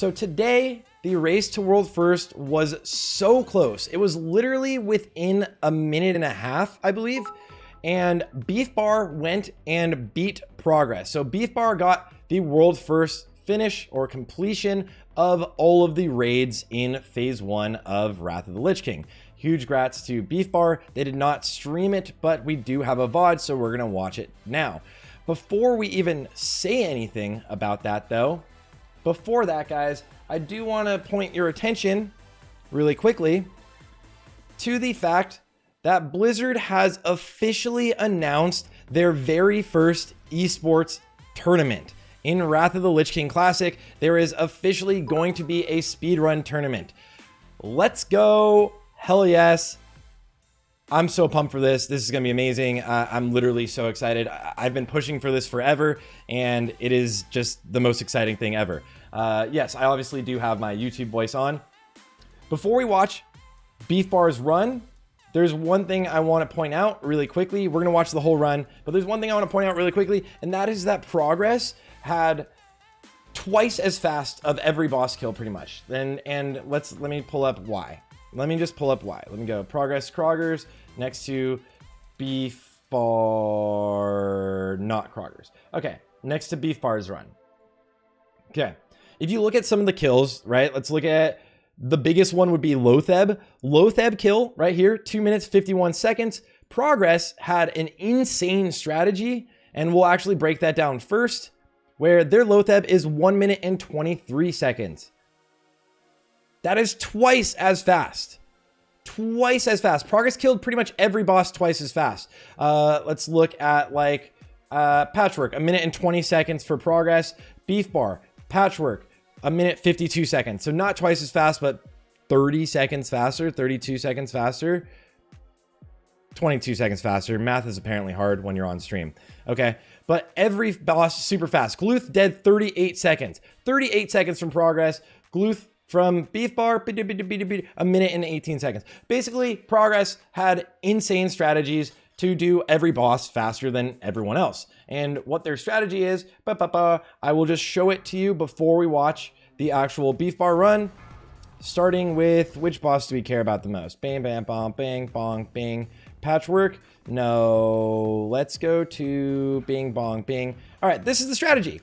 So today, the race to world first was so close. It was literally within a minute and a half, I believe. And Beef Bar went and beat Progress. So Beef Bar got the world first finish or completion of all of the raids in phase 1 of Wrath of the Lich King. Huge grats to Beef Bar. They did not stream it, but we do have a VOD, so we're gonna watch it now. Before we even say anything about that though, before that guys, I do want to point your attention really quickly to the fact that Blizzard has officially announced their very first esports tournament. In Wrath of the Lich King Classic, there is officially going to be a speedrun tournament. Let's go. Hell yes. I'm so pumped for this. This is going to be amazing. I'm literally so excited. I've been pushing for this forever, and it is just the most exciting thing ever. Yes, I obviously do have my YouTube voice on. Before we watch Beef Bar's run, there's one thing I want to point out really quickly. We're going to watch the whole run, but there's one thing I want to point out really quickly, and that is that Progress had twice as fast of every boss kill pretty much. And let me pull up why. Let me just pull up why. Let me go Progress Kroggers next to Beef Bar, not Kroggers. Okay, next to Beef Bar's run. Okay, if you look at some of the kills, right? Let's look at the biggest one would be Lotheb. Lotheb kill right here, 2 minutes, 51 seconds. Progress had an insane strategy, and we'll actually break that down first, where their Lotheb is 1 minute and 23 seconds. That is twice as fast. Twice as fast. Progress killed pretty much every boss twice as fast. Let's look at like Patchwork, 1 minute and 20 seconds for Progress. Beef Bar, Patchwork, 1 minute 52 seconds. So not twice as fast, but 30 seconds faster, 32 seconds faster, 22 seconds faster. Math is apparently hard when you're on stream. Okay, but every boss is super fast. Gluth dead 38 seconds. 38 seconds from Progress. Gluth from Beef Bar, 1 minute and 18 seconds. Basically, Progress had insane strategies to do every boss faster than everyone else. And what their strategy is, I will just show it to you before we watch the actual Beef Bar run, starting with which boss do we care about the most? Bam, bam, bom, bang, bong, bing. Patchwork? No. Let's go to bing, bong, bing. All right, this is the strategy.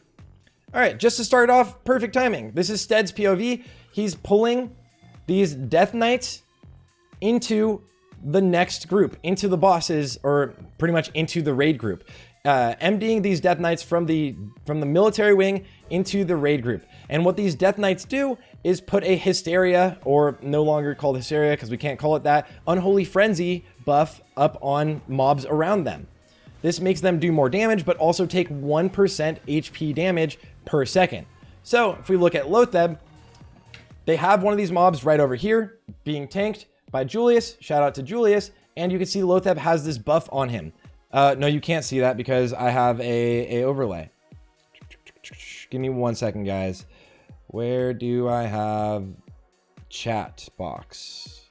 All right, just to start off, perfect timing. This is Stead's POV. He's pulling these Death Knights into the next group, into the bosses, or pretty much into the raid group. Emptying these Death Knights from the military wing into the raid group. And what these Death Knights do is put a Hysteria, or no longer called Hysteria because we can't call it that, Unholy Frenzy buff up on mobs around them. This makes them do more damage, but also take 1% HP damage per second. So if we look at Lotheb, they have one of these mobs right over here being tanked by Julius. Shout out to Julius. And you can see Lotheb has this buff on him. No, you can't see that because I have a overlay. Give me 1 second, guys. Where do I have chat box?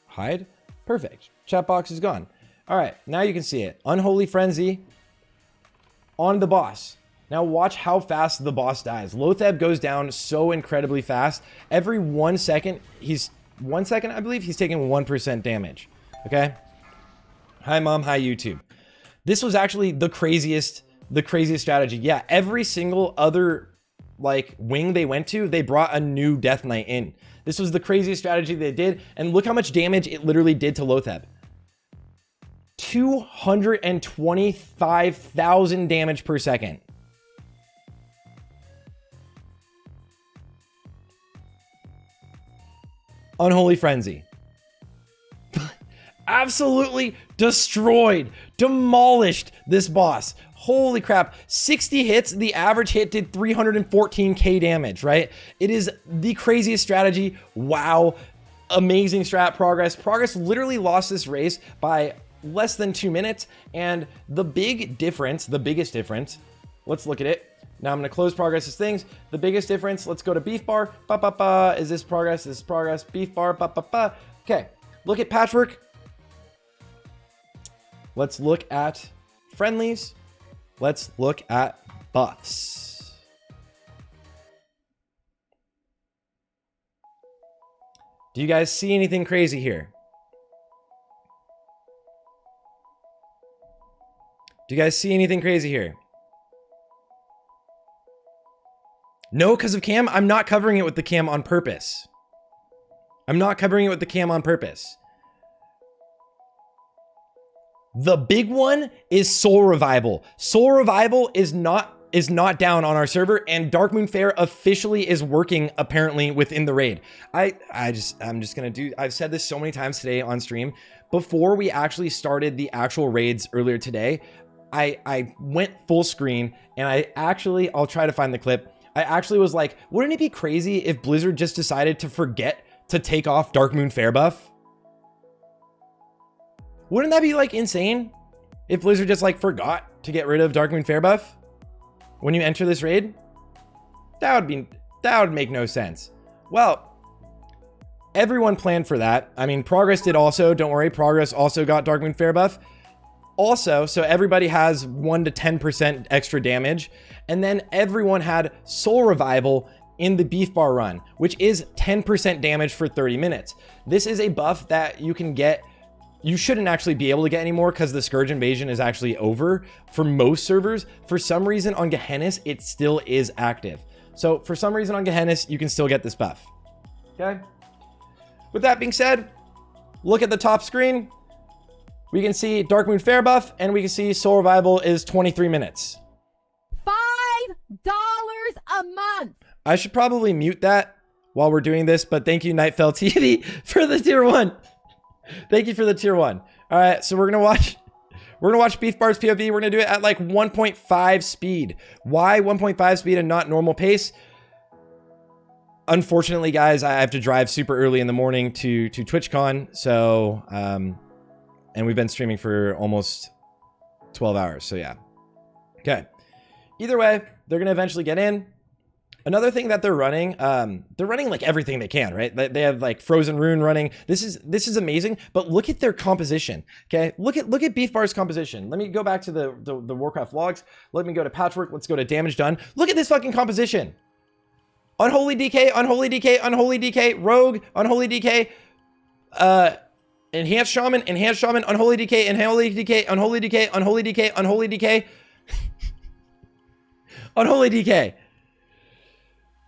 Hide? Perfect. Chat box is gone. All right, now you can see it. Unholy Frenzy on the boss. Now watch how fast the boss dies. Lotheb goes down so incredibly fast. Every 1 second, 1 second, I believe, he's taking 1% damage. Okay? Hi, Mom. Hi, YouTube. This was actually the craziest strategy. Yeah, every single other like wing they went to, they brought a new Death Knight in. This was the craziest strategy they did, and look how much damage it literally did to Lotheb. 225,000 damage per second. Unholy Frenzy. Absolutely destroyed, demolished this boss. Holy crap, 60 hits, the average hit did 314k damage, right? It is the craziest strategy. Wow, amazing strat. Progress literally lost this race by less than 2 minutes, and the biggest difference, let's look at it. Now I'm gonna close Progress's things. The biggest difference, let's go to Beef Bar. Is this Progress? This is Progress. Beef Bar. Okay, look at Patchwork. Let's look at friendlies. Let's look at buffs. Do you guys see anything crazy here? Do you guys see anything crazy here? No, because of cam? I'm not covering it with the cam on purpose. I'm not covering it with the cam on purpose. The big one is Soul Revival. Soul Revival is not down on our server, and Dark Moon Fair officially is working apparently within the raid. I'm just gonna do, I've said this so many times today on stream. Before we actually started the actual raids earlier today, I went full screen and I'll try to find the clip. I actually was like, wouldn't it be crazy if Blizzard just decided to forget to take off Dark Moon Fair buff? Wouldn't that be like insane if Blizzard just like forgot to get rid of Dark Moon Fair buff when you enter this raid? That would make no sense. Well, everyone planned for that. I mean, Progress did also, don't worry, Progress also got Dark Moon Fair buff. Also, so everybody has 1 to 10% extra damage. And then everyone had Soul Revival in the Beef Bar run, which is 10% damage for 30 minutes. This is a buff that you can get. You shouldn't actually be able to get anymore because the Scourge Invasion is actually over for most servers. For some reason on Gehennis, it still is active. So for some reason on Gehennis, you can still get this buff. Okay. With that being said, look at the top screen. We can see Dark Moon Fair buff, and we can see Soul Revival is 23 minutes. $5 a month. I should probably mute that while we're doing this, but thank you, Nightfell TV, for the tier 1. Thank you for the tier 1. All right, so we're gonna watch Beef Bar's POV. We're gonna do it at like 1.5 speed. Why 1.5 speed and not normal pace? Unfortunately, guys, I have to drive super early in the morning to TwitchCon, so and we've been streaming for almost 12 hours, so yeah. Okay. Either way, they're gonna eventually get in. Another thing that they're running like everything they can, right? They have like Frozen Rune running. This is amazing, but look at their composition. Okay, look at Beef Bar's composition. Let me go back to the Warcraft logs. Let me go to Patchwork. Let's go to damage done. Look at this fucking composition. Unholy DK, Unholy DK, Unholy DK, Rogue, Unholy DK, Enhanced Shaman, Unholy DK, Unholy DK, Unholy DK, Unholy DK, Unholy DK, Unholy DK.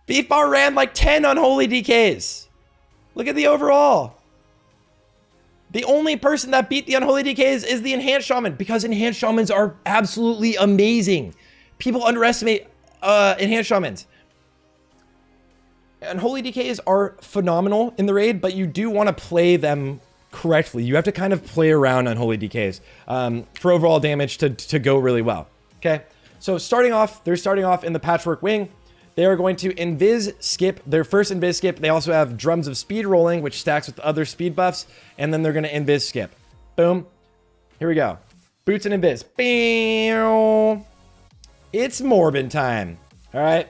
Beef Bar ran like 10 Unholy DKs. Look at the overall. The only person that beat the Unholy DKs is the Enhanced Shaman, because Enhanced Shamans are absolutely amazing. People underestimate Enhanced Shamans. Unholy DKs are phenomenal in the raid, but you do want to play them correctly. You have to kind of play around Unholy DKs for overall damage to go really well. Okay, so they're starting off in the Patchwork Wing. They are going to Invis skip, their first Invis skip. They also have Drums of Speed rolling, which stacks with other speed buffs. And then they're going to Invis skip. Boom. Here we go. Boots and Invis. Bam. It's Morbin time. All right.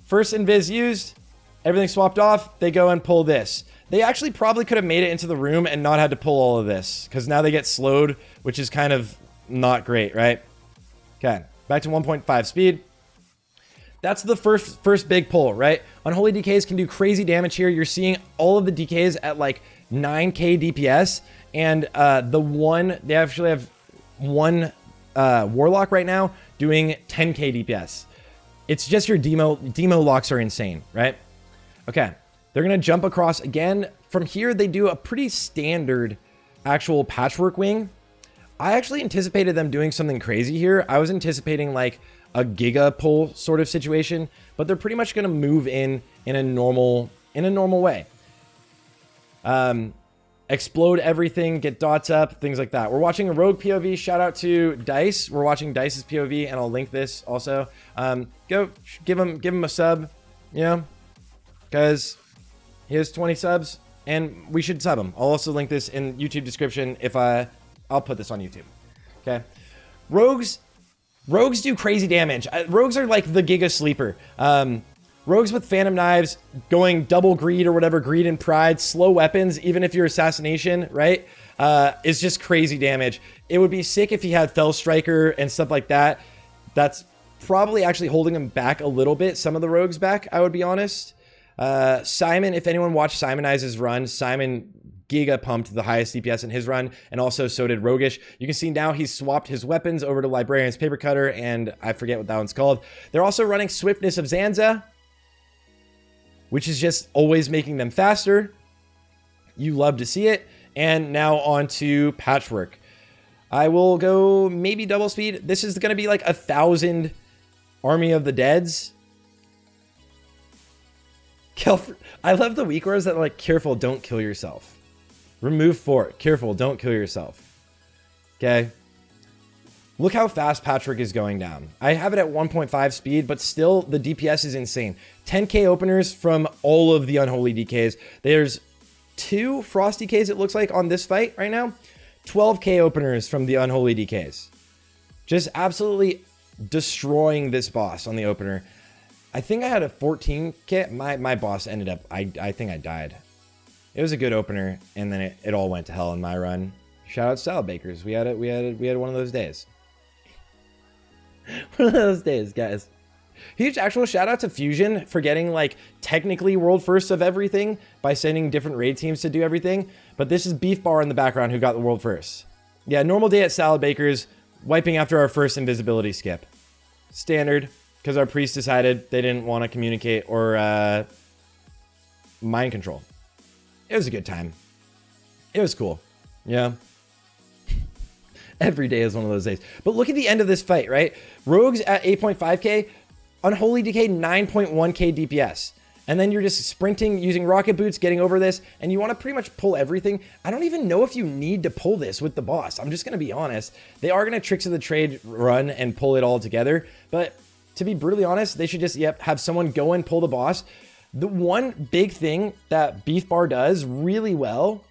First Invis used. Everything swapped off. They go and pull this. They actually probably could have made it into the room and not had to pull all of this, because now they get slowed, which is kind of not great, right? Okay. Back to 1.5 speed. That's the first big pull, right? Unholy DKs can do crazy damage here. You're seeing all of the DKs at like 9k DPS, and they actually have one Warlock right now doing 10k DPS. It's just your demo locks are insane, right? Okay, they're gonna jump across again. From here, they do a pretty standard actual Patchwork Wing. I actually anticipated them doing something crazy here. I was anticipating like a Giga pull sort of situation, but they're pretty much going to move in a normal way. Explode everything, get dots up, things like that. We're watching a Rogue POV. Shout out to Dice. We're watching Dice's POV, and I'll link this also. Go give him a sub, you know, because he has 20 subs, and we should sub him. I'll also link this in YouTube description if I'll put this on YouTube. Okay, Rogues do crazy damage. Rogues are like the Giga sleeper. Rogues with Phantom Knives, going double greed or whatever, greed and pride, slow weapons, even if you're assassination, right? Is just crazy damage. It would be sick if he had Fell Striker and stuff like that. That's probably actually holding him back a little bit. Some of the rogues back, I would be honest. Simon, if anyone watched Simonizes run, Simon giga pumped the highest DPS in his run, and also so did Roguish. You can see now he's swapped his weapons over to Librarian's Paper Cutter, and I forget what that one's called. They're also running Swiftness of Zanza, which is just always making them faster. You love to see it. And now on to Patchwork. I will go maybe double speed. This is going to be like 1,000 Army of the Deads. I love the weak words that are like, careful, don't kill yourself. Remove fort. Careful, don't kill yourself. Okay. Look how fast Patchwork is going down. I have it at 1.5 speed, but still the DPS is insane. 10k openers from all of the Unholy DKs. There's 2 Frost DKs, it looks like, on this fight right now. 12k openers from the Unholy DKs. Just absolutely destroying this boss on the opener. I think I had a 14k. My boss ended up, I think I died. It was a good opener, and then it all went to hell in my run. Shout out Salad Bakers. We had one of those days. One of those days, guys. Huge actual shout out to Fusion for getting like technically world first of everything by sending different raid teams to do everything. But this is Beef Bar in the background who got the world first. Yeah, normal day at Salad Bakers, wiping after our first invisibility skip. Standard, because our priest decided they didn't want to communicate or mind control. It was a good time. It was cool. Yeah. Every day is one of those days. But look at the end of this fight, right? Rogues at 8.5k, Unholy DK 9.1k DPS. And then you're just sprinting, using rocket boots, getting over this, and you want to pretty much pull everything. I don't even know if you need to pull this with the boss. I'm just going to be honest. They are going to Tricks of the Trade run and pull it all together. But to be brutally honest, they should just, have someone go and pull the boss. The one big thing that Beef Bar does really well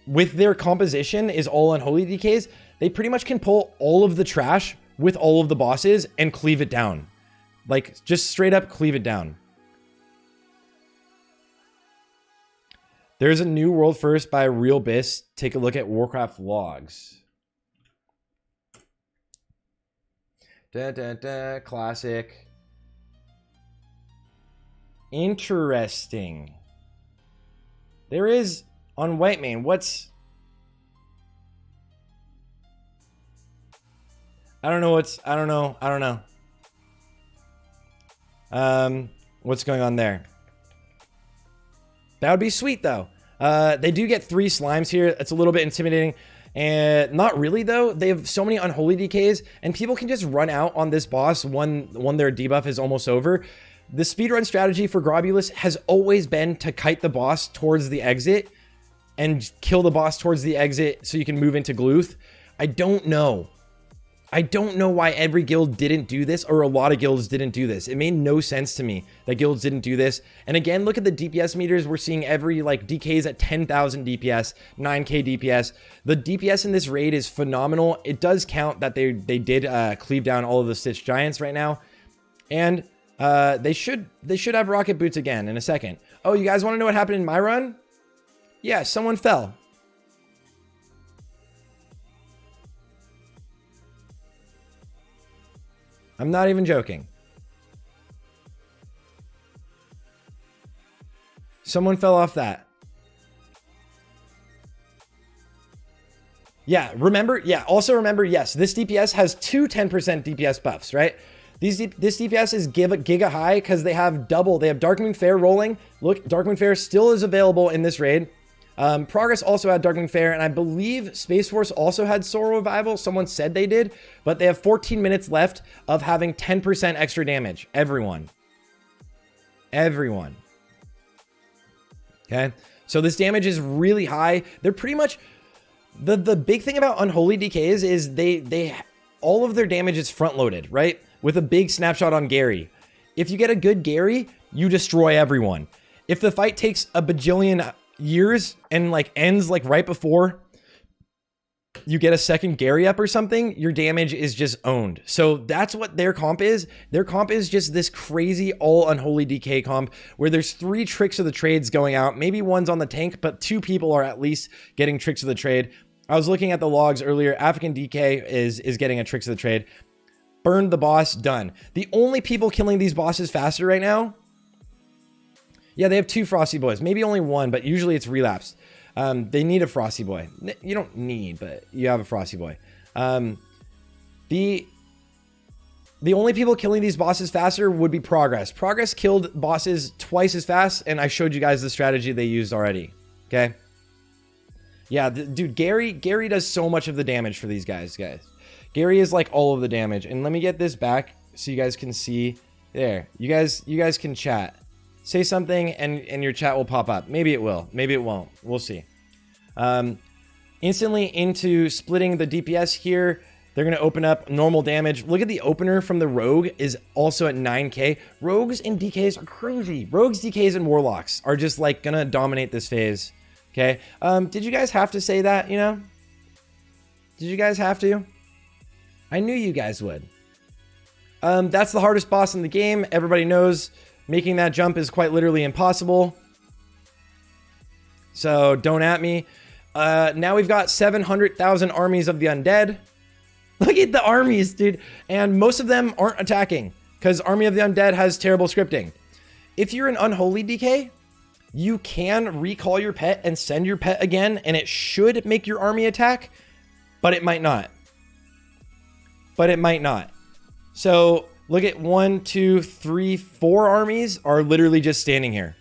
with their composition is all Unholy DKs. They pretty much can pull all of the trash with all of the bosses and cleave it down. Like, just straight up cleave it down. There's a new world first by Real Biss. Take a look at Warcraft logs. Classic. Interesting. There is on Whitemane. What's... I don't know. What's going on there? That would be sweet, though. They do get 3 slimes here. It's a little bit intimidating. And not really, though. They have so many Unholy DKs, and people can just run out on this boss when their debuff is almost over. The speedrun strategy for Grobulus has always been to kite the boss towards the exit and kill the boss towards the exit so you can move into Gluth. I don't know why every guild didn't do this, or a lot of guilds didn't do this. It made no sense to me that guilds didn't do this. And again, look at the DPS meters. We're seeing every like DKs at 10,000 DPS, 9k DPS. The DPS in this raid is phenomenal. It does count that they did cleave down all of the Stitch Giants right now. And they should have rocket boots again in a second. Oh, you guys want to know what happened in my run? Yeah, someone fell. I'm not even joking. Someone fell off that. Yeah, remember? Yeah, also remember, yes, this DPS has 2 10% DPS buffs, right? This DPS is giga high because they have double. They have Darkmoon Fair rolling. Look, Darkmoon Fair still is available in this raid. Progress also had Darkmoon Fair, and I believe Space Force also had Soul Revival. Someone said they did, but they have 14 minutes left of having 10% extra damage. Everyone. Okay, so this damage is really high. They're pretty much the big thing about Unholy DKs is they all of their damage is front loaded, right? With a big snapshot on Gary. If you get a good Gary, you destroy everyone. If the fight takes a bajillion years and like ends like right before you get a second Gary up or something, your damage is just owned. So that's what their comp is. Their comp is just this crazy all Unholy DK comp where there's 3 Tricks of the Trades going out. Maybe one's on the tank, but 2 people are at least getting Tricks of the Trade. I was looking at the logs earlier. African DK is getting a Tricks of the Trade. Burned the boss, done. The only people killing these bosses faster right now, Yeah, they have 2 Frosty Boys. Maybe only 1, but usually it's relapse. They need a Frosty Boy. You don't need, but you have a Frosty Boy. The only people killing these bosses faster would be Progress. Progress killed bosses twice as fast, and I showed you guys the strategy they used already. Okay? Yeah, dude, Gary does so much of the damage for these guys. Gary is like all of the damage. And let me get this back so you guys can see. There. You guys can chat. Say something and your chat will pop up. Maybe it will. Maybe it won't. We'll see. Instantly into splitting the DPS here. They're going to open up normal damage. Look at the opener from the Rogue is also at 9k. Rogues and DKs are crazy. Rogues, DKs, and Warlocks are just like going to dominate this phase. Okay. Did you guys have to say that, you know? Did you guys have to? I knew you guys would. That's the hardest boss in the game. Everybody knows making that jump is quite literally impossible. So don't at me. Now we've got 700,000 armies of the undead. Look at the armies, dude. And most of them aren't attacking because Army of the Undead has terrible scripting. If you're an unholy DK, you can recall your pet and send your pet again, and it should make your army attack, but it might not. So look at 1, 2, 3, 4 armies are literally just standing here.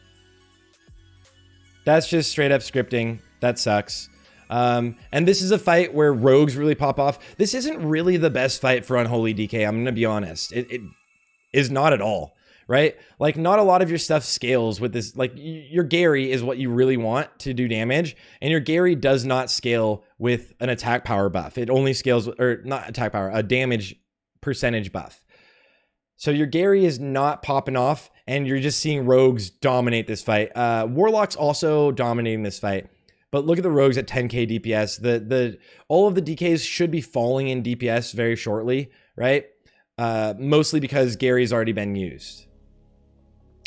That's just straight up scripting. That sucks. And this is a fight where rogues really pop off. This isn't really the best fight for unholy DK. I'm going to be honest. It is not at all, right? Like not a lot of your stuff scales with this. Like your Gary is what you really want to do damage. And your Gary does not scale with an attack power buff. It only scales, or not attack power, a damage percentage buff. So your Gary is not popping off and you're just seeing rogues dominate this fight. Warlocks also dominating this fight. But look at the rogues at 10k DPS. All of the DKs should be falling in DPS very shortly, right? Mostly because Gary's already been used.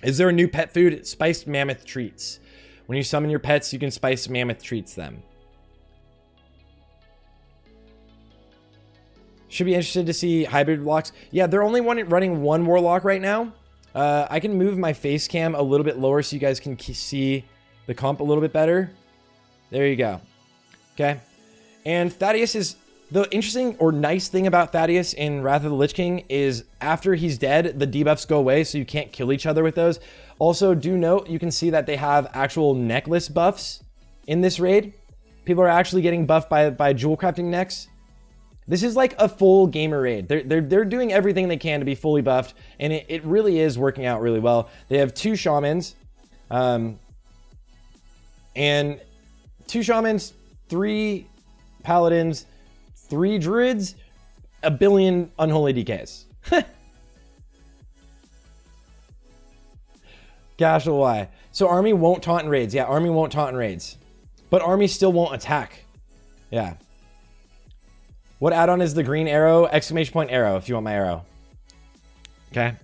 Is there a new pet food? Spiced mammoth treats. When you summon your pets, you can spice mammoth treats them. Should be interested to see hybrid warlocks. Yeah, they're only running 1 warlock right now. I can move my face cam a little bit lower so you guys can see the comp a little bit better. There you go. Okay. And Thaddeus is the interesting or nice thing about Thaddeus in Wrath of the Lich King is after he's dead, the debuffs go away, so you can't kill each other with those. Also, do note, you can see that they have actual necklace buffs in this raid. People are actually getting buffed by jewel crafting necks. This is like a full gamer raid. They're doing everything they can to be fully buffed, and it really is working out really well. They have 2 shamans, and 2 shamans, 3 paladins, 3 druids, 1 billion unholy DKs. Gosh, why? So army won't taunt in raids. Yeah, army won't taunt in raids. But army still won't attack. Yeah. What add-on is the green arrow? Exclamation point arrow if you want my arrow. Okay.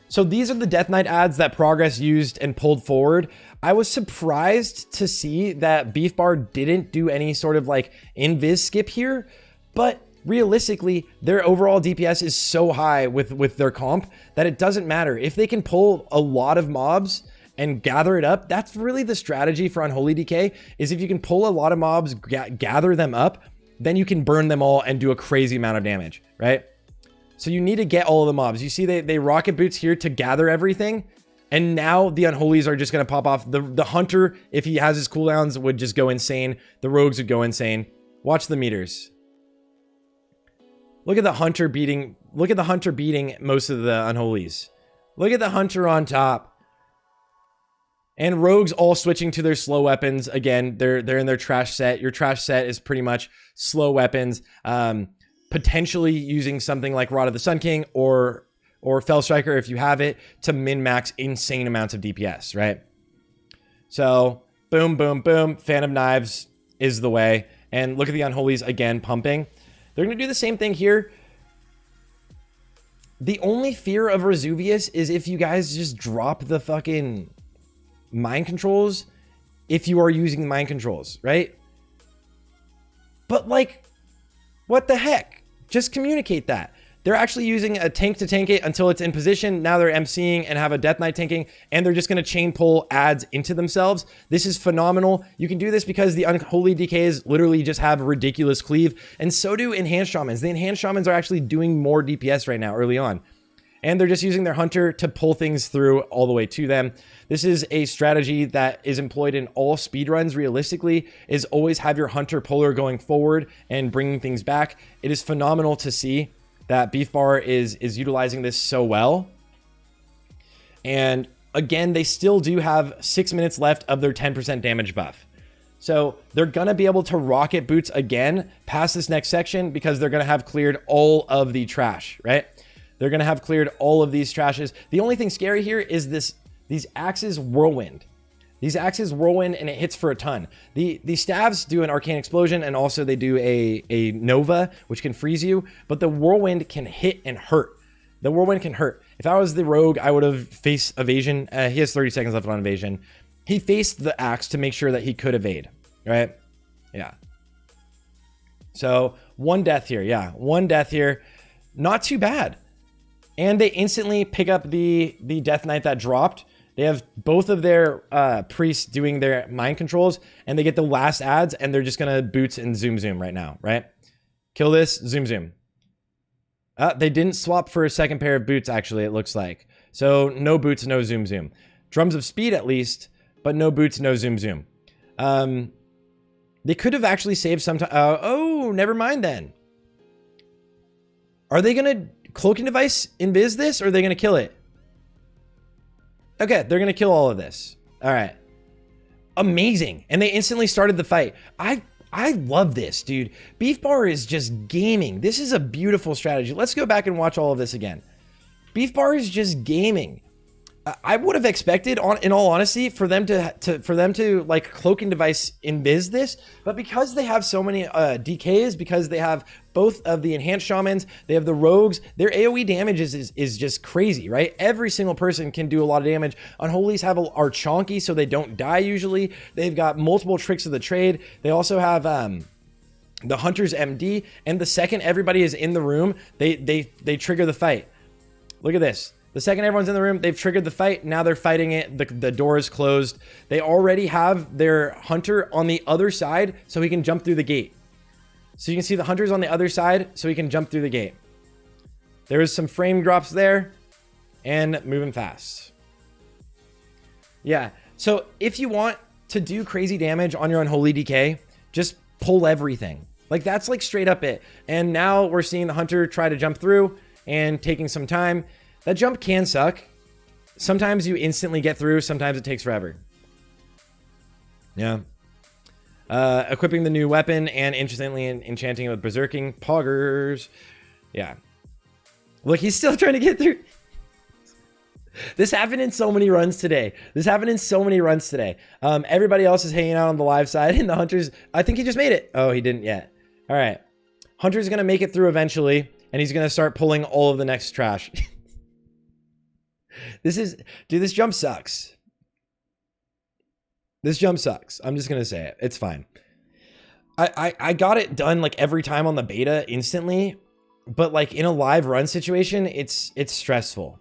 So these are the Death Knight ads that Progress used and pulled forward. I was surprised to see that Beef Bar didn't do any sort of like invis skip here, but realistically, their overall DPS is so high with their comp that it doesn't matter. If they can pull a lot of mobs and gather it up, that's really the strategy for Unholy DK, is if you can pull a lot of mobs, gather them up, then you can burn them all and do a crazy amount of damage, right? So you need to get all of the mobs. You see they rocket boots here to gather everything. And now the Unholies are just going to pop off. The Hunter, if he has his cooldowns, would just go insane. The Rogues would go insane. Watch the meters. Look at the Hunter beating. Look at the Hunter beating most of the Unholies. Look at the Hunter on top. And Rogues all switching to their slow weapons. Again, they're in their trash set. Your trash set is pretty much slow weapons. Potentially using something like Rod of the Sun King or Fell Striker if you have it to min-max insane amounts of DPS, right? So boom, boom, boom. Fan of Knives is the way. And look at the Unholies again pumping. They're going to do the same thing here. The only fear of Vesuvius is if you guys just drop the fucking mind controls if you are using mind controls, right? But like, what the heck? Just communicate that. they're actually using a tank to tank it until it's in position. Now they're MCing and have a Death Knight tanking, and they're just going to chain pull adds into themselves. This is phenomenal. You can do this because the Unholy DKs literally just have ridiculous cleave, and so do Enhanced Shamans. The Enhanced Shamans are actually doing more DPS right now early on. And they're just using their Hunter to pull things through all the way to them. This is a strategy that is employed in all speedruns realistically, is always have your Hunter puller going forward and bringing things back. It is phenomenal to see that Beef Bar is utilizing this so well. And again, they still do have 6 minutes left of their 10% damage buff. So they're going to be able to rocket boots again past this next section because they're going to have cleared all of the trash, right? They're going to have cleared all of these trashes. The only thing scary here is these axes whirlwind. These axes whirlwind and it hits for a ton. The staves do an arcane explosion and also they do a nova, which can freeze you, but the whirlwind can hit and hurt. The whirlwind can hurt. If I was the rogue, I would have faced evasion. He has 30 seconds left on evasion. He faced the axe to make sure that he could evade, right? Yeah. So 1 death here. Yeah, 1 death here. Not too bad. And they instantly pick up the Death Knight that dropped. They have both of their priests doing their mind controls, and they get the last adds, and they're just going to boots and zoom right now, right? Kill this, zoom. They didn't swap for a second pair of boots, actually, it looks like. So no boots, no zoom. Drums of speed, at least, but no boots, no zoom. They could have actually saved some time. Oh, never mind then. Are they going to cloaking device invis this, or are they going to kill it? Okay, they're going to kill all of this. All right. Amazing. And they instantly started the fight. I love this, dude. Beef Bar is just gaming. This is a beautiful strategy. Let's go back and watch all of this again. Beef Bar is just gaming. I would have expected, in all honesty, for them to like cloaking device invis this, but because they have so many DKs, because they have both of the enhanced shamans, they have the rogues, their AoE damage is just crazy, right? Every single person can do a lot of damage. Unholies are chonky, so they don't die usually. They've got multiple tricks of the trade. They also have the Hunter's MD, and the second everybody is in the room, they trigger the fight. Look at this. The second everyone's in the room, they've triggered the fight. Now they're fighting it. The door is closed. They already have their Hunter on the other side so he can jump through the gate. So you can see the Hunter's on the other side so he can jump through the gate. There is some frame drops there and moving fast. Yeah. So if you want to do crazy damage on your Unholy DK, just pull everything. Like that's like straight up it. And now we're seeing the Hunter try to jump through and taking some time. That jump can suck. Sometimes you instantly get through. Sometimes it takes forever. Yeah. Equipping the new weapon and instantly enchanting with berserking. Poggers. Yeah. Look, he's still trying to get through. This happened in so many runs today. Everybody else is hanging out on the live side, and the Hunter's... I think he just made it. Oh, he didn't yet. All right. Hunter's going to make it through eventually, and he's going to start pulling all of the next trash. This jump sucks. This jump sucks. I'm just going to say it. It's fine. I got it done like every time on the beta instantly, but like in a live run situation, it's stressful,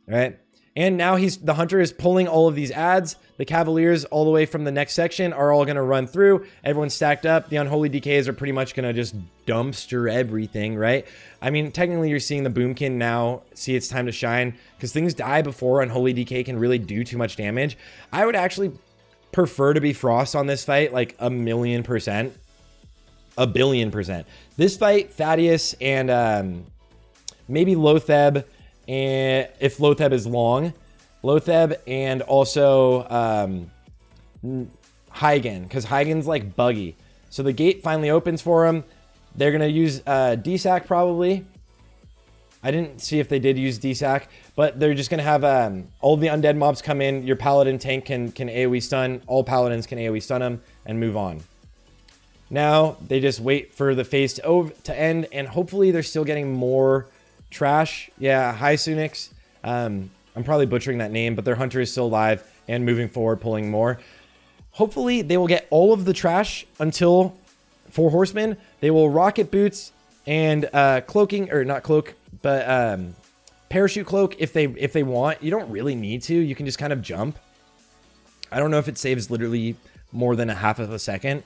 right? And now the Hunter is pulling all of these adds. The Cavaliers all the way from the next section are all going to run through. Everyone's stacked up. The Unholy DKs are pretty much going to just dumpster everything, right? I mean, technically you're seeing the Boomkin now see it's time to shine because things die before Unholy DK can really do too much damage. I would actually prefer to be Frost on this fight, like 1,000,000%. 1,000,000,000%. This fight, Thaddeus and maybe Lotheb, and if Lotheb is long, Lotheb and also Hygen, because Hygen's like buggy. So the gate finally opens for him. They're going to use DSAC probably. I didn't see if they did use DSAC, but they're just going to have all the undead mobs come in. Your Paladin tank can AoE stun. All Paladins can AoE stun them and move on. Now they just wait for the phase to end, and hopefully they're still getting more trash. Yeah, hi Sunix. I'm probably butchering that name, but their Hunter is still alive and moving forward, pulling more. Hopefully they will get all of the trash until 4 Horsemen. They will rocket boots and cloaking, or not cloak, parachute cloak, if they want, you don't really need to. You can just kind of jump. I don't know if it saves literally more than a half of a second.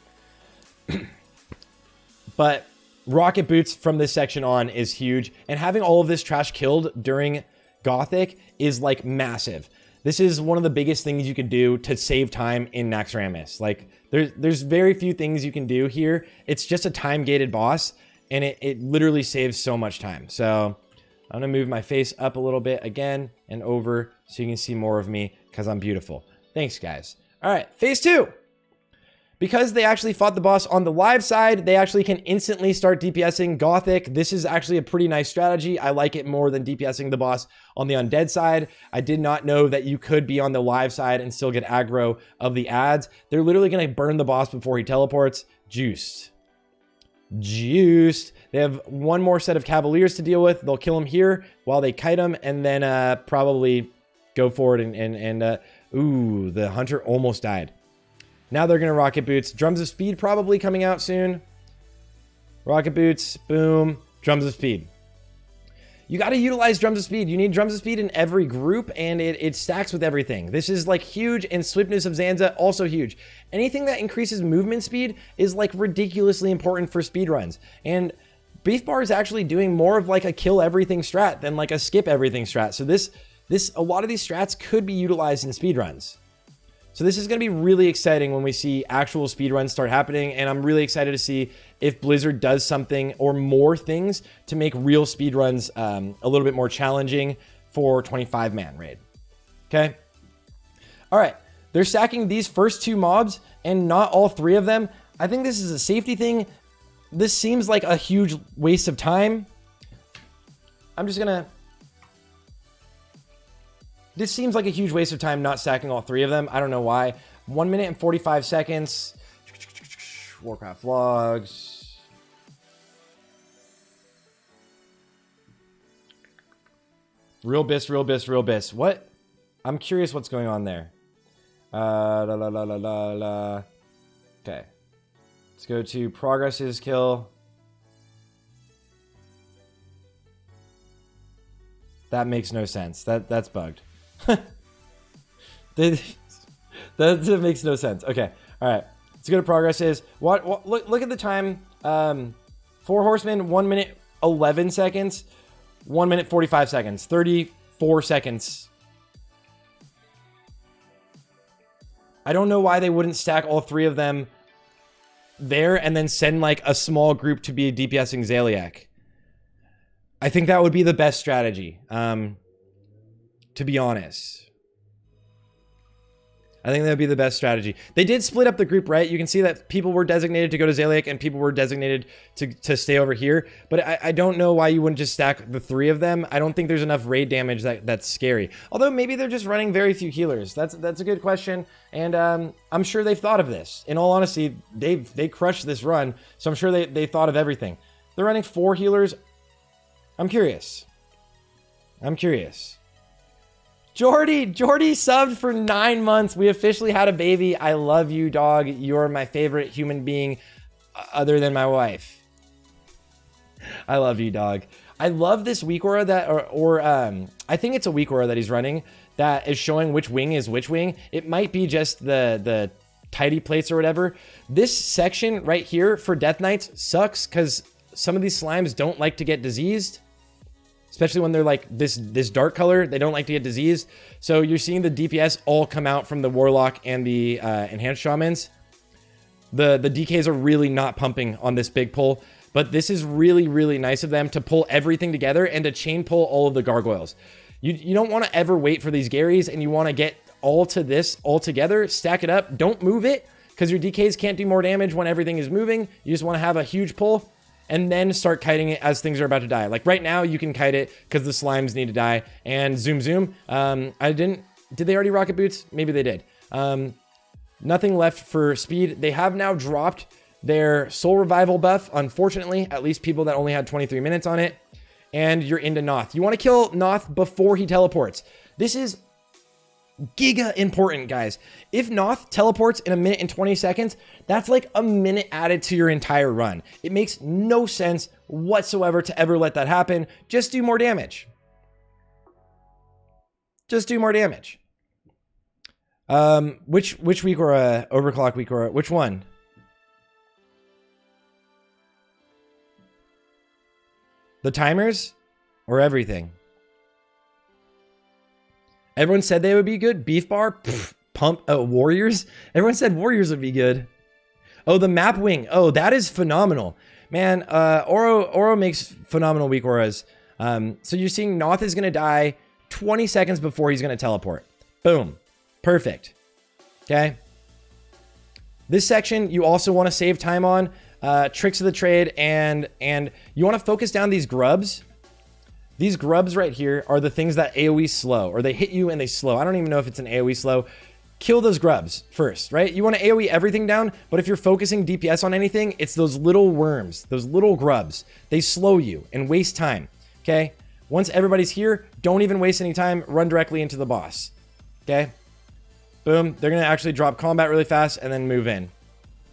But rocket boots from this section on is huge. And having all of this trash killed during Gothic is like massive. This is one of the biggest things you could do to save time in Naxx. Like there's very few things you can do here. It's just a time gated boss, and it literally saves so much time. So I'm gonna move my face up a little bit again and over so you can see more of me because I'm beautiful. Thanks, guys. All right, phase 2. Because they actually fought the boss on the live side, they actually can instantly start DPSing Gothic. This is actually a pretty nice strategy. I like it more than DPSing the boss on the undead side. I did not know that you could be on the live side and still get aggro of the ads. They're literally going to burn the boss before he teleports. Juiced. They have one more set of Cavaliers to deal with. They'll kill him here while they kite him, and then probably go forward and ooh, the hunter almost died. Now they're going to rocket boots. Drums of speed probably coming out soon. Rocket boots, boom, drums of speed. You got to utilize drums of speed. You need drums of speed in every group, and it stacks with everything. This is like huge, and swiftness of Zanza also huge. Anything that increases movement speed is like ridiculously important for speed runs. And Beef Bar is actually doing more of like a kill everything strat than like a skip everything strat. So a lot of these strats could be utilized in speed runs. So this is going to be really exciting when we see actual speedruns start happening, and I'm really excited to see if Blizzard does something or more things to make real speedruns a little bit more challenging for 25-man raid. Okay? All right. They're stacking these first 2 mobs and not all 3 of them. I think this is a safety thing. This seems like a huge waste of time. I'm just going to... This seems like a huge waste of time not stacking all 3 of them. I don't know why. 1 minute and 45 seconds. Warcraft logs. Real bis. What? I'm curious what's going on there. Okay. Let's go to progresses kill. That makes no sense. That's bugged. That makes no sense. Okay. All right. Let's go to progresses. Look at the time. 4 horsemen, 1 minute 11 seconds. 1 minute 45 seconds. 34 seconds. I don't know why they wouldn't stack all 3 of them there and then send like a small group to be DPSing Zaliak. I think that would be the best strategy. To be honest, I think that would be the best strategy. They did split up the group, right? You can see that people were designated to go to Zaliak and people were designated to stay over here. But I don't know why you wouldn't just stack the 3 of them. I don't think there's enough raid damage that's scary. Although maybe they're just running very few healers. That's a good question. And I'm sure they've thought of this. In all honesty, they crushed this run. So I'm sure they thought of everything. They're running 4 healers. I'm curious. Jordy subbed for 9 months. We officially had a baby. I love you, dog. You're my favorite human being other than my wife. I love you, dog. I love this weak aura that, I think it's a weak aura that he's running that is showing which wing is which wing. It might be just the tidy plates or whatever. This section right here for Death Knights sucks because some of these slimes don't like to get diseased. Especially when they're like this dark color, they don't like to get diseased. So you're seeing the DPS all come out from the Warlock and the Enhanced Shamans. The DKs are really not pumping on this big pull, but this is really, really nice of them to pull everything together and to chain pull all of the gargoyles. You don't want to ever wait for these Garys, and you want to get all together, stack it up. Don't move it because your DKs can't do more damage when everything is moving. You just want to have a huge pull. And then start kiting it as things are about to die. Like right now, you can kite it because the slimes need to die. And zoom. Did they already rocket boots? Maybe they did. Nothing left for speed. They have now dropped their soul revival buff. Unfortunately, at least people that only had 23 minutes on it. And you're into Noth. You want to kill Noth before he teleports. This is giga important, guys. If Noth teleports in 1 minute and 20 seconds, that's like a minute added to your entire run. It makes no sense whatsoever to ever let that happen. Just do more damage. Just do more damage. Which week or overclock week or which one? The timers or everything? Everyone said they would be good. Beef bar, pff, pump, warriors. Everyone said warriors would be good. Oh, the map wing. Oh, that is phenomenal, man. Oro makes phenomenal weak auras. So you're seeing Noth is gonna die 20 seconds before he's gonna teleport. Boom, perfect. Okay. This section you also want to save time on. Tricks of the trade, and you want to focus down these grubs. These grubs right here are the things that AoE slow, or they hit you and they slow. I don't even know if it's an AoE slow. Kill those grubs first, right? You want to AoE everything down, but if you're focusing DPS on anything, it's those little worms, those little grubs. They slow you and waste time, okay? Once everybody's here, don't even waste any time. Run directly into the boss, okay? Boom. They're going to actually drop combat really fast and then move in.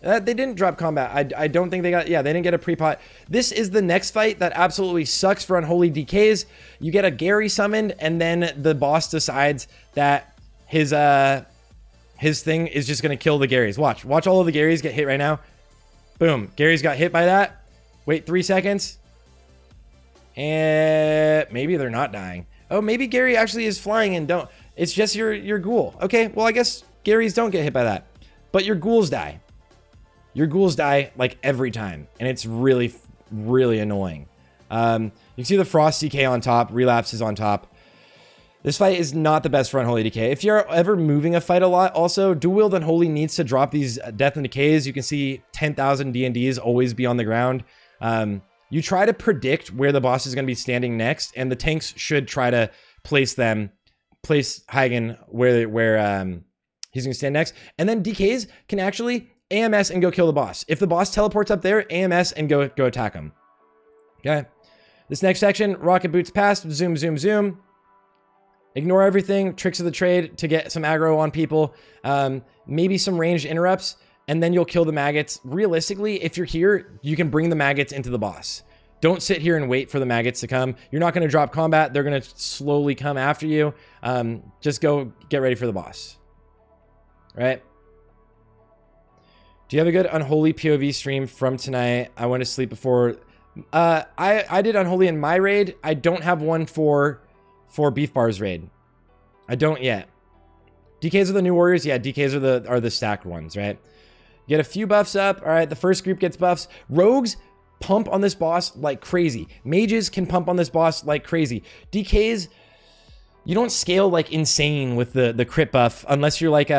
They didn't drop combat. I don't think they got... Yeah, they didn't get a pre-pot. This is the next fight that absolutely sucks for Unholy DKs. You get a Gary summoned, and then the boss decides that his thing is just going to kill the Garys. Watch all of the Garys get hit right now. Boom. Gary's got hit by that. Wait 3 seconds. And maybe they're not dying. Oh, maybe Gary actually is flying and don't... It's just your ghoul. Okay, well, I guess Garys don't get hit by that. But your ghouls die. Your ghouls die like every time, and it's really, really annoying. You can see the Frost DK on top, Relapse is on top. This fight is not the best for Unholy DK. If you're ever moving a fight a lot, also, Dual Wield Unholy needs to drop these Death and Decays. You can see 10,000 D&Ds always be on the ground. You try to predict where the boss is going to be standing next, and the tanks should try to place Hagen where he's going to stand next. And then DKs can actually... AMS and go kill the boss. If the boss teleports up there, AMS and go attack him. Okay. This next section, rocket boots past, zoom, zoom, zoom. Ignore everything, tricks of the trade to get some aggro on people. Maybe some ranged interrupts, and then you'll kill the maggots. Realistically, if you're here, you can bring the maggots into the boss. Don't sit here and wait for the maggots to come. You're not going to drop combat. They're going to slowly come after you. Just go get ready for the boss. Right? Do you have a good Unholy POV stream from tonight? I went to sleep before. I did Unholy in my raid. I don't have one for Beef Bar's raid. I don't yet. DKs are the new warriors. Yeah, DKs are the stacked ones, right? Get a few buffs up. All right, the first group gets buffs. Rogues pump on this boss like crazy. Mages can pump on this boss like crazy. DKs, you don't scale like insane with the crit buff unless you're like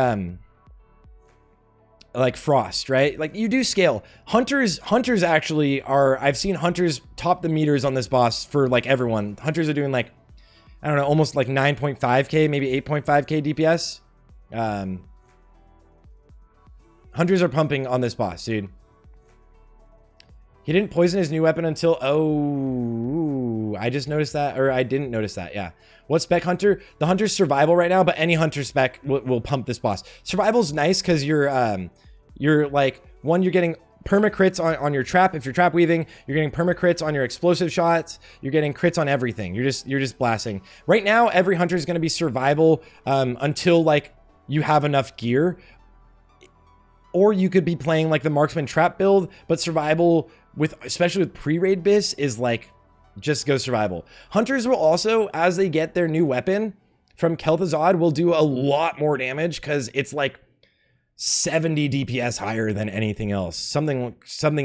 Frost, right? Like you do scale. Hunters actually are, I've seen Hunters top the meters on this boss for like everyone. Hunters are doing like, I don't know, almost like 9.5k, maybe 8.5k DPS. Hunters are pumping on this boss, dude. He didn't poison his new weapon until, oh, I just noticed that, or I didn't notice that, yeah. What spec hunter? The hunter's survival right now, but any hunter spec will pump this boss. Survival's nice because you're like, one, you're getting perma crits on your trap. If you're trap weaving, you're getting perma crits on your explosive shots. You're getting crits on everything. You're just blasting. Right now, every hunter is going to be survival until like you have enough gear. Or you could be playing like the marksman trap build, but survival especially with pre-raid bis is like, just go survival. Hunters will also, as they get their new weapon from Kel'Thuzad, will do a lot more damage because it's like 70 DPS higher than anything else. Something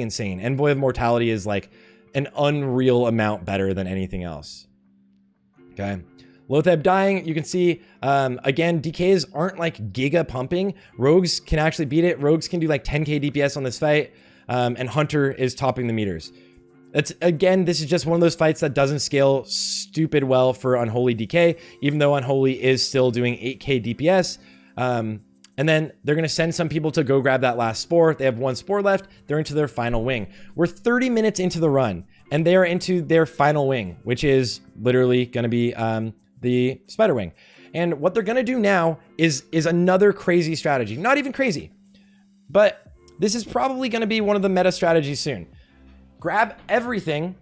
insane. Envoy of Mortality is like an unreal amount better than anything else. Okay. Lotheb dying, you can see, again, DKs aren't like giga pumping. Rogues can actually beat it. Rogues can do like 10k DPS on this fight, and Hunter is topping the meters. Again, this is just one of those fights that doesn't scale stupid well for Unholy DK, even though Unholy is still doing 8k DPS. And then they're going to send some people to go grab that last spore. They have one spore left. They're into their final wing. We're 30 minutes into the run, and they are into their final wing, which is literally going to be the spider wing. And what they're going to do now is another crazy strategy. Not even crazy, but this is probably going to be one of the meta strategies soon. grab everything,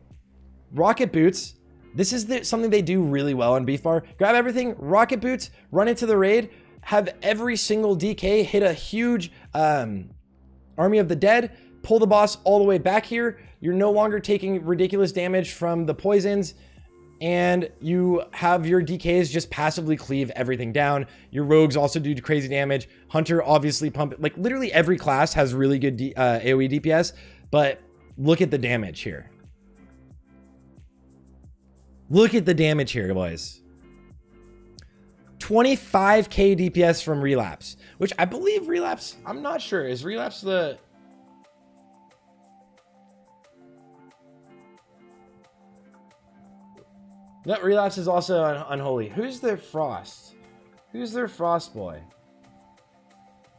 rocket boots. This is something they do really well on Beef Bar. Grab everything, rocket boots, run into the raid, have every single DK hit a huge army of the dead, pull the boss all the way back here. You're no longer taking ridiculous damage from the poisons, and you have your DKs just passively cleave everything down. Your rogues also do crazy damage. Hunter obviously pump, like literally every class has really good AoE DPS, but look at the damage here. Look at the damage here, boys. 25k DPS from Relapse, which I believe Relapse, I'm not sure. Is Relapse the... No, Relapse is also Unholy. Who's their Frost? Who's their Frost boy?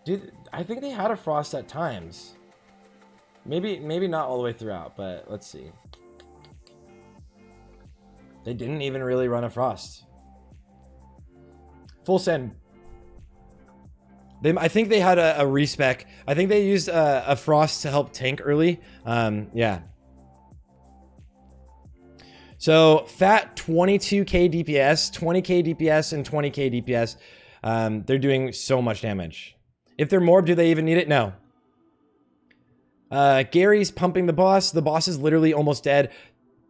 Dude, I think they had a Frost at times. Maybe not all the way throughout, but let's see. They didn't even really run a Frost. Full send. I think they had a respec. I think they used a Frost to help tank early. Yeah. So fat 22k DPS, 20k DPS, and 20k DPS. They're doing so much damage. If they're Morb, do they even need it? No. Gary's pumping the boss. The boss is literally almost dead.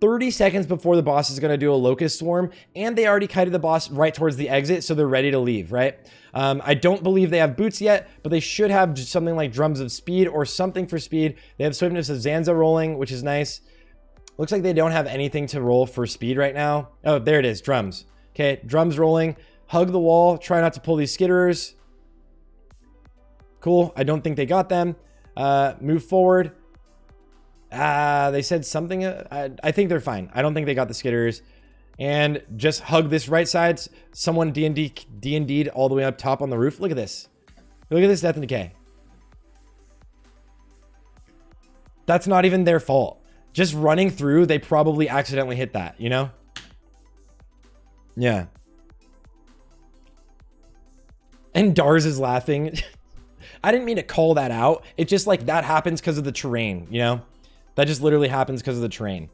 30 seconds before the boss is going to do a Locust Swarm, and they already kited the boss right towards the exit, so they're ready to leave, right? I don't believe they have boots yet, but they should have just something like Drums of Speed or something for speed. They have Swiftness of Zanza rolling, which is nice. Looks like they don't have anything to roll for speed right now. Oh, there it is, Drums. Okay, Drums rolling. Hug the wall. Try not to pull these skitterers. Cool. I don't think they got them. Move forward. They said something. I think they're fine. I don't think they got the skitterers. And just hug this right side. Someone D&D'd all the way up top on the roof. Look at this. Look at this Death and Decay. That's not even their fault. Just running through, they probably accidentally hit that, you know? Yeah. And Dars is laughing. I didn't mean to call that out. It's just like that happens because of the terrain, you know? That just literally happens because of the terrain.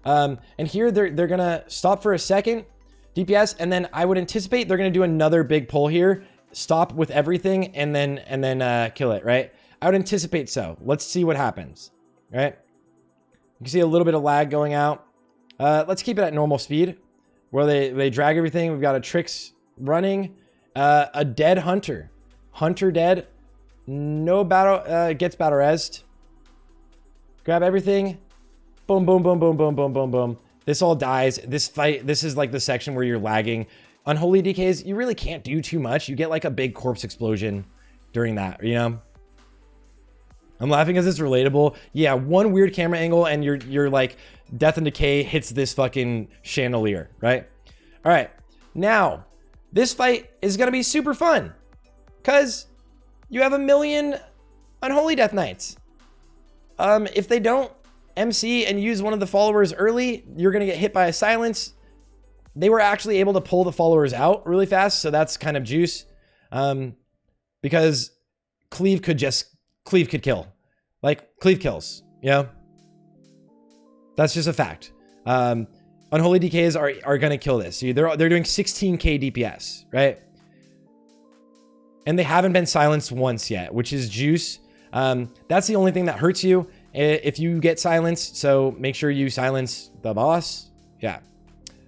And here they're gonna stop for a second, DPS, and then I would anticipate they're gonna do another big pull here, stop with everything, and then kill it, right? I would anticipate so. Let's see what happens, right? You can see a little bit of lag going out. Let's keep it at normal speed, where they drag everything. We've got a Trix running, a dead Hunter. Hunter dead. No battle, gets battle rezzed. Grab everything. Boom, boom, boom, boom, boom, boom, boom, boom. This all dies. This fight, this is like the section where you're lagging. Unholy DKs, you really can't do too much. You get like a big corpse explosion during that, you know? I'm laughing because it's relatable. Yeah, one weird camera angle and you're like, Death and Decay hits this fucking chandelier, right? All right, now, this fight is gonna be super fun because you have 1 million Unholy Death Knights. If they don't MC and use one of the followers early, you're gonna get hit by a silence. They were actually able to pull the followers out really fast, so that's kind of juice. Because Cleave could kill. Like, Cleave kills, you know? That's just a fact. Unholy DKs are gonna kill this. See, they're doing 16k DPS, right? And they haven't been silenced once yet, which is juice. That's the only thing that hurts you if you get silenced, so make sure you silence the boss. Yeah.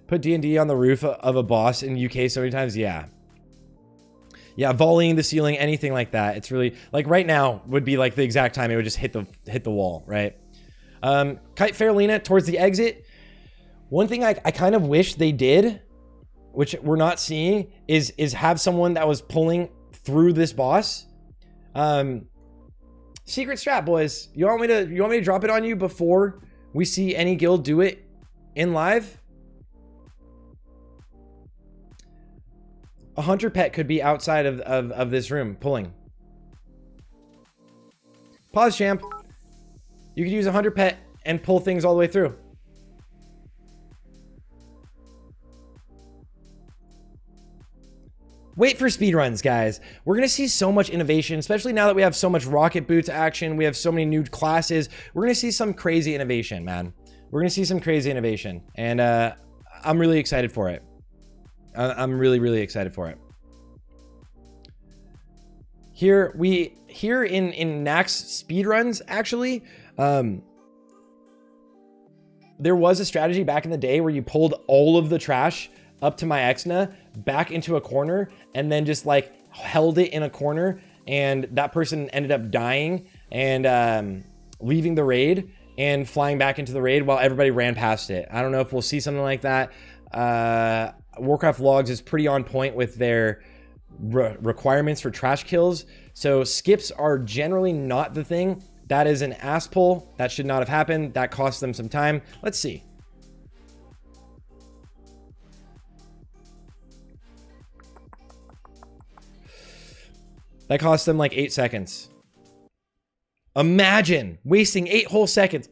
Put D&D on the roof of a boss in UK so many times, yeah. Yeah, volleying the ceiling, anything like that. It's really, like right now would be like the exact time it would just hit the wall, right? Kite Faralina towards the exit. One thing I kind of wish they did, which we're not seeing, is have someone that was pulling through this boss. Secret strat, boys. You want me to drop it on you before we see any guild do it in live? A Hunter pet could be outside of this room pulling. Pause, champ. You could use a Hunter pet and pull things all the way through. Wait for speedruns, guys. We're going to see so much innovation, especially now that we have so much rocket boots action. We have so many new classes. We're going to see some crazy innovation, man. We're going to see some crazy innovation. And I'm really excited for it. I'm really, really excited for it. Here in Naxx speedruns, actually, there was a strategy back in the day where you pulled all of the trash up to my Exna back into a corner and then just like held it in a corner, and that person ended up dying and leaving the raid and flying back into the raid while everybody ran past it. I don't know if we'll see something like that. Warcraft Logs is pretty on point with their requirements for trash kills, so skips are generally not the thing. That is an ass pull. That should not have happened. That cost them some time. Let's see. That cost them like 8 seconds. Imagine wasting 8 whole seconds.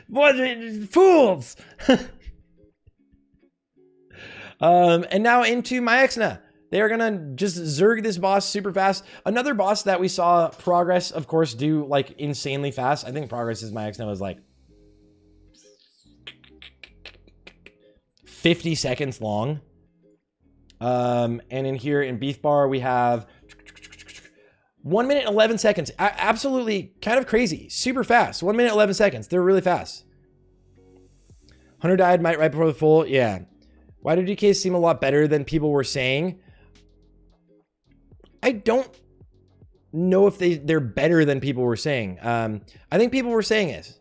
What fools! And now into my Exna. They are gonna just zerg this boss super fast. Another boss that we saw Progress, of course, do like insanely fast. I think Progress is my Exna was like 50 seconds long. And in here in Beef Bar, we have 1 minute 11 seconds. Absolutely kind of crazy. Super fast. 1 minute 11 seconds. They're really fast. Hunter died right before the full. Yeah. Why did DK seem a lot better than people were saying? I don't know if they're better than people were saying. I think people were saying it.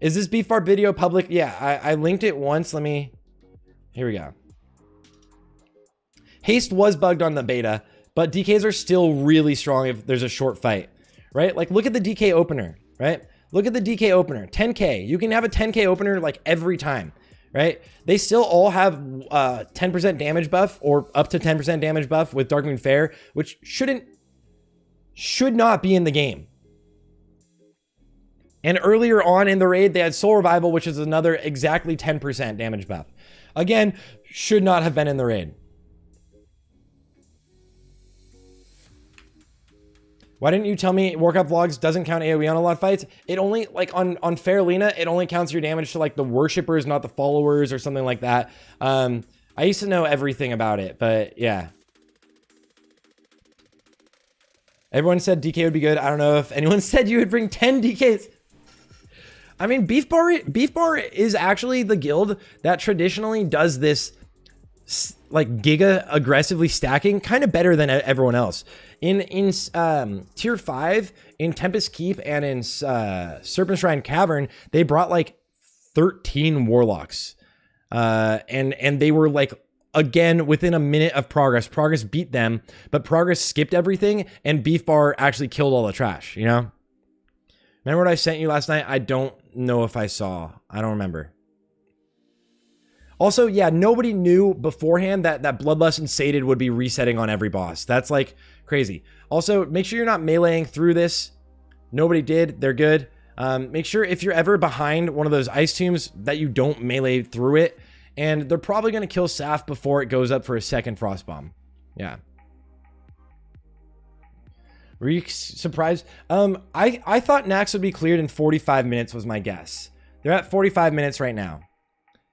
Is this Beef Bar video public? Yeah, I linked it once. Here we go. Haste was bugged on the beta, but DKs are still really strong if there's a short fight, right? Like, look at the DK opener, right? Look at the DK opener, 10K. You can have a 10K opener like every time, right? They still all have 10% damage buff or up to 10% damage buff with Darkmoon Fair, which should not be in the game. And earlier on in the raid, they had Soul Revival, which is another exactly 10% damage buff. Again, should not have been in the raid. Why didn't you tell me Warcraft Vlogs doesn't count AoE on a lot of fights? It only, like, on Fairlina, it only counts your damage to, like, the worshippers, not the followers or something like that. I used to know everything about it, but yeah. Everyone said DK would be good. I don't know if anyone said you would bring 10 DKs. I mean, Beef Bar is actually the guild that traditionally does this, like, giga aggressively stacking kind of better than everyone else. In tier 5 in Tempest Keep and in Serpent Shrine Cavern, they brought like 13 warlocks, and they were like, again, within a minute of Progress beat them, but Progress skipped everything and Beef Bar actually killed all the trash. You know, remember what I sent you last night? I don't know if I saw. I don't remember. Also, yeah, nobody knew beforehand that Bloodlust and Sated would be resetting on every boss. That's like crazy. Also, make sure you're not meleeing through this. Nobody did. They're good. Make sure if you're ever behind one of those ice tombs that you don't melee through it. And they're probably going to kill Saf before it goes up for a second Frost Bomb. Yeah. Were you surprised? I thought Naxx would be cleared in 45 minutes was my guess. They're at 45 minutes right now.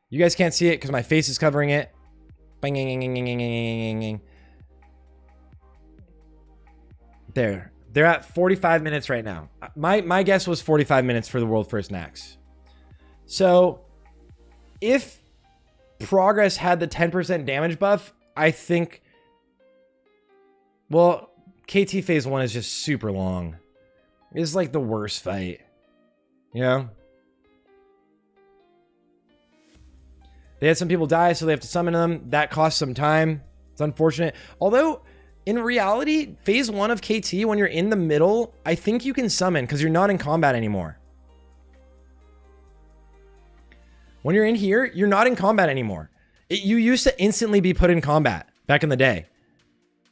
You guys can't see it because my face is covering it. There. They're at 45 minutes right now. My guess was 45 minutes for the World First Naxx. So, if Progress had the 10% damage buff, I think... Well, KT Phase 1 is just super long. It's like the worst fight. You know? They had some people die, so they have to summon them. That costs some time. It's unfortunate. Although, in reality, phase 1 of KT, when you're in the middle, I think you can summon because you're not in combat anymore. When you're in here, you're not in combat anymore. You used to instantly be put in combat back in the day.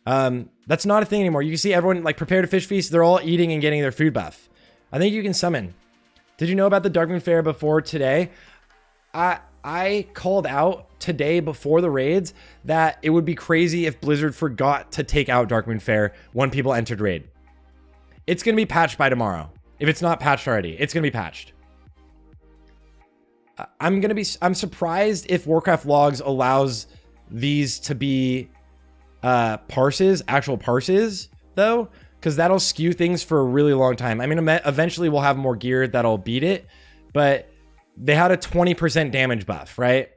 That's not a thing anymore. You can see everyone, like, prepare to fish feast. They're all eating and getting their food buff. I think you can summon. Did you know about the Darkmoon Fair before today? I called out today before the raids that it would be crazy if Blizzard forgot to take out Darkmoon Faire when people entered raid. It's going to be patched by tomorrow. If it's not patched already, it's going to be patched. I'm surprised if Warcraft logs allows these to be actual parses though, because that'll skew things for a really long time. I mean, eventually we'll have more gear that'll beat it, but they had a 20% damage buff, right?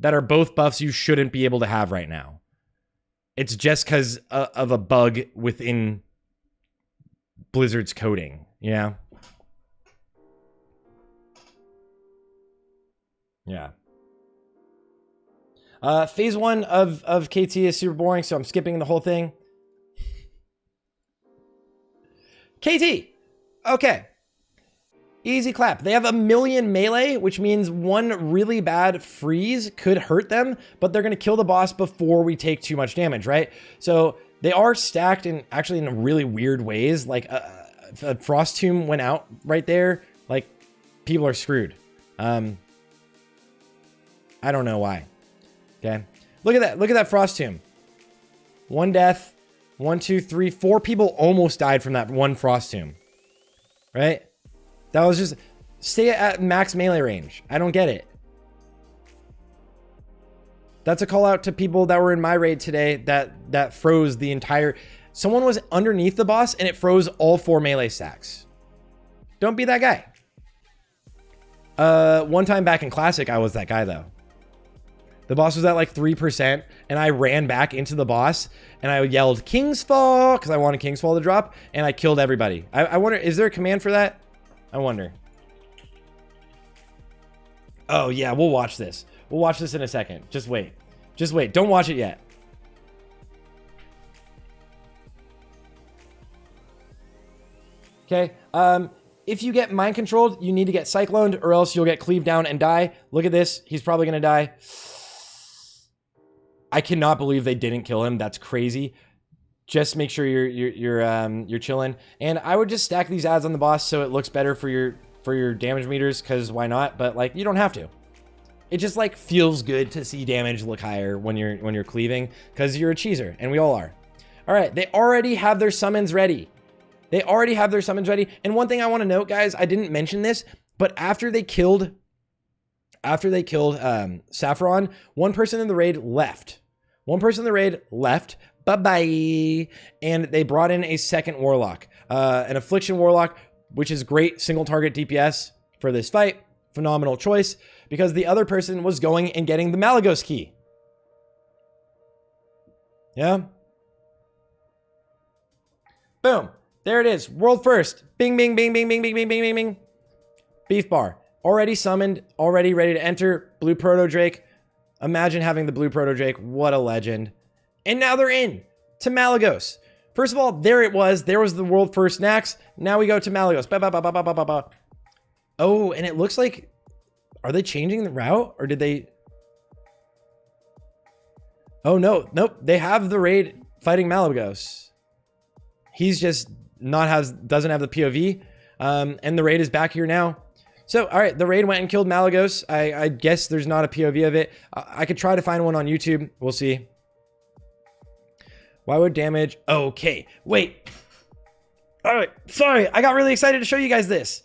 That are both buffs you shouldn't be able to have right now. It's just because of a bug within Blizzard's coding, you know? Yeah. Phase 1 of KT is super boring, so I'm skipping the whole thing. KT. Okay. Easy clap. They have 1 million melee, which means one really bad freeze could hurt them, but they're going to kill the boss before we take too much damage, right? So they are stacked in actually in really weird ways. Like a Frost Tomb went out right there. Like people are screwed. I don't know why. Okay. Look at that. Look at that Frost Tomb. 1 death. 1, 2, 3, 4 people almost died from that one Frost Tomb. Right? That was just stay at max melee range. I don't get it. That's a call out to people that were in my raid today that froze the entire. Someone was underneath the boss and it froze all 4 melee stacks. Don't be that guy. One time back in Classic, I was that guy though. The boss was at like 3% and I ran back into the boss and I yelled King's Fall because I wanted King's Fall to drop and I killed everybody. I wonder, is there a command for that? I wonder. Oh yeah, we'll watch this. We'll watch this in a second. Just wait. Just wait. Don't watch it yet. Okay. If you get mind controlled, you need to get cycloned or else you'll get cleaved down and die. Look at this. He's probably going to die. I cannot believe they didn't kill him. That's crazy. Just make sure you're chilling. And I would just stack these ads on the boss so it looks better for your damage meters, because why not? But like, you don't have to. It just like feels good to see damage look higher when you're cleaving, because you're a cheeser and we all are. All right, they already have their summons ready. They already have their summons ready. And one thing I want to note, guys, I didn't mention this, but after they killed Saffron, one person in the raid left. One person in the raid left. Bye-bye. And they brought in a second Warlock, an Affliction Warlock, which is great single target DPS for this fight. Phenomenal choice, because the other person was going and getting the Malagos key. Yeah. Boom. There it is. World first. Bing, bing, bing, bing, bing, bing, bing, bing, bing, bing. Beef bar. Already summoned. Already ready to enter. Blue Proto Drake. Imagine having the Blue Proto Drake. What a legend. And now they're in to Malagos. First of all, there it was. There was the world first Naxx. Now we go to Malagos. Ba, ba, ba, ba, ba, ba, ba, ba. Oh, and it looks like, are they changing the route or did they? Oh, no. Nope. They have the raid fighting Malagos. He's just doesn't have the POV. And the raid is back here now. So, all right, the raid went and killed Malagos. I guess there's not a POV of it. I could try to find one on YouTube. We'll see. Why would damage? Okay, wait. All right, sorry. I got really excited to show you guys this.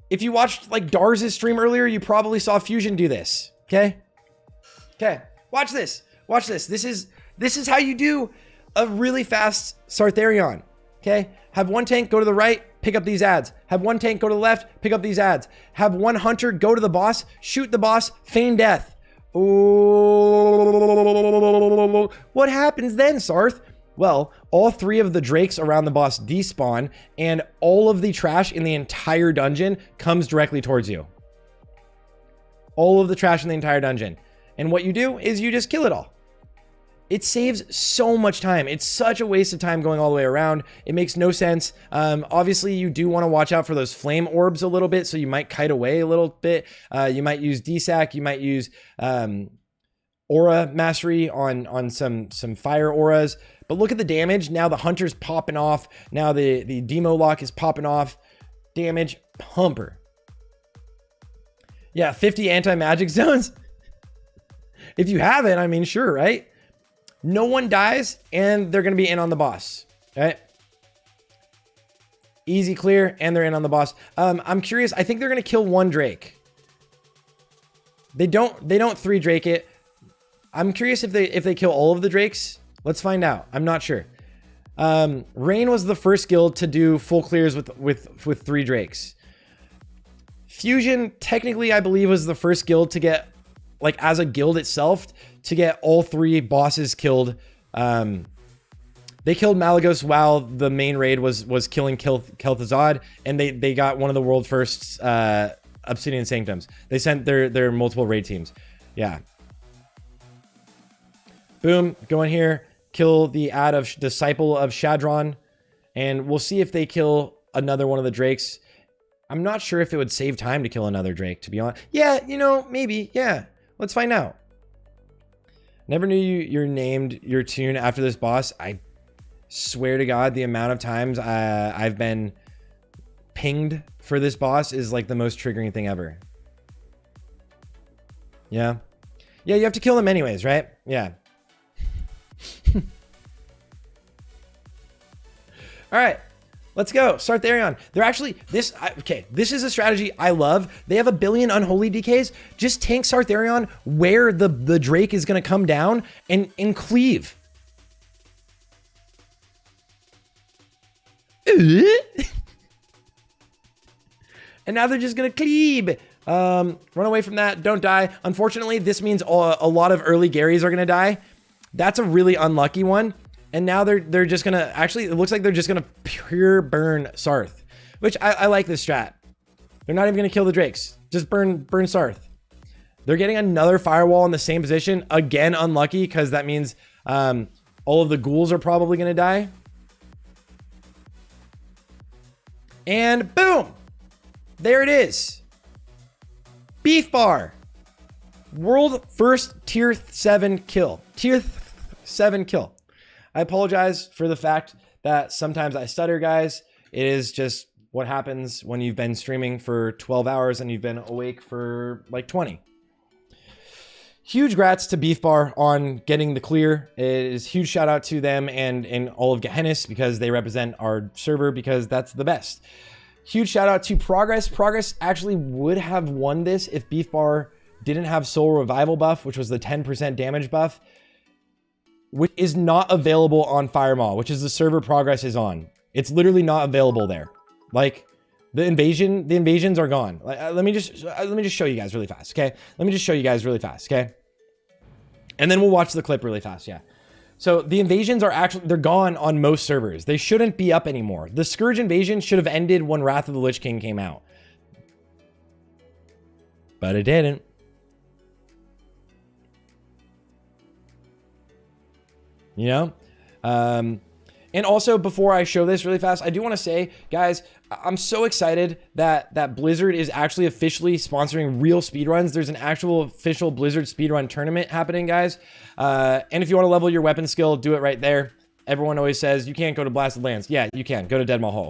If you watched like Darz's stream earlier, you probably saw Fusion do this. Okay. Okay. Watch this. Watch this. This is how you do a really fast Sartherion. Okay. Have one tank go to the right, pick up these ads. Have one tank go to the left, pick up these ads. Have one hunter go to the boss, shoot the boss, feign death. Oh, what happens then, Sarthe? Well, all 3 of the drakes around the boss despawn, and all of the trash in the entire dungeon comes directly towards you. All of the trash in the entire dungeon. And what you do is you just kill it all. It saves so much time. It's such a waste of time going all the way around. It makes no sense. Obviously, you do want to watch out for those flame orbs a little bit, so you might kite away a little bit. You might use DSAC. You might use aura mastery on some fire auras. But look at the damage. Now the hunter's popping off. Now the demo lock is popping off. Damage pumper. Yeah, 50 anti-magic zones. If you have it, I mean, sure, right? No one dies, and they're going to be in on the boss, right? Easy clear, and they're in on the boss. I'm curious. I think they're going to kill one Drake. They don't 3 Drake it. I'm curious if they kill all of the Drakes. Let's find out. I'm not sure. Rain was the first guild to do full clears with 3 Drakes. Fusion, technically, I believe, was the first guild to get, like, as a guild itself, to get all 3 bosses killed. They killed Malagos while the main raid was killing Kel'Thuzad, and they got one of the world firsts, Obsidian Sanctums. They sent their multiple raid teams. Yeah. Boom, go in here, kill the ad of Disciple of Shadron, and we'll see if they kill another one of the Drakes. I'm not sure if it would save time to kill another Drake, to be honest. Yeah, you know, maybe. Yeah, let's find out. Never knew you named your tune after this boss. I swear to God, the amount of times I've been pinged for this boss is like the most triggering thing ever. Yeah. Yeah, you have to kill them anyways, right? Yeah. All right, let's go. Sarthe. They're actually, this is a strategy I love. They have 1 billion unholy DKs. Just tank Sarthe where the Drake is going to come down and cleave. And now they're just going to cleave. Run away from that. Don't die. Unfortunately, this means a lot of early Garys are going to die. That's a really unlucky one. And now they're just going to, actually, it looks like they're just going to pure burn Sarthe, which I like this strat. They're not even going to kill the Drakes. Just burn Sarthe. They're getting another firewall in the same position. Again, unlucky, because that means all of the ghouls are probably going to die. And boom. There it is. Beef Bar. World first tier 7 kill. Tier 7 kill. I apologize for the fact that sometimes I stutter, guys. It is just what happens when you've been streaming for 12 hours and you've been awake for like 20. Huge grats to Beef Bar on getting the clear. It is huge shout out to them and all of Gehennis, because they represent our server, because that's the best. Huge shout out to Progress. Progress actually would have won this if Beef Bar didn't have Soul Revival buff, which was the 10% damage buff, which is not available on Fire Maw, which is the server Progress is on. It's literally not available there. Like, the invasions are gone. Let me just show you guys really fast, okay? Let me just show you guys really fast, okay? And then we'll watch the clip really fast, yeah. So the invasions are actually, they're gone on most servers. They shouldn't be up anymore. The Scourge invasion should have ended when Wrath of the Lich King came out. But it didn't. You know? And also, before I show this really fast, I do want to say, guys, I'm so excited that Blizzard is actually officially sponsoring real speedruns. There's an actual official Blizzard speedrun tournament happening, guys. And if you want to level your weapon skill, do it right there. Everyone always says, you can't go to Blasted Lands. Yeah, you can. Go to Deadmau Hall.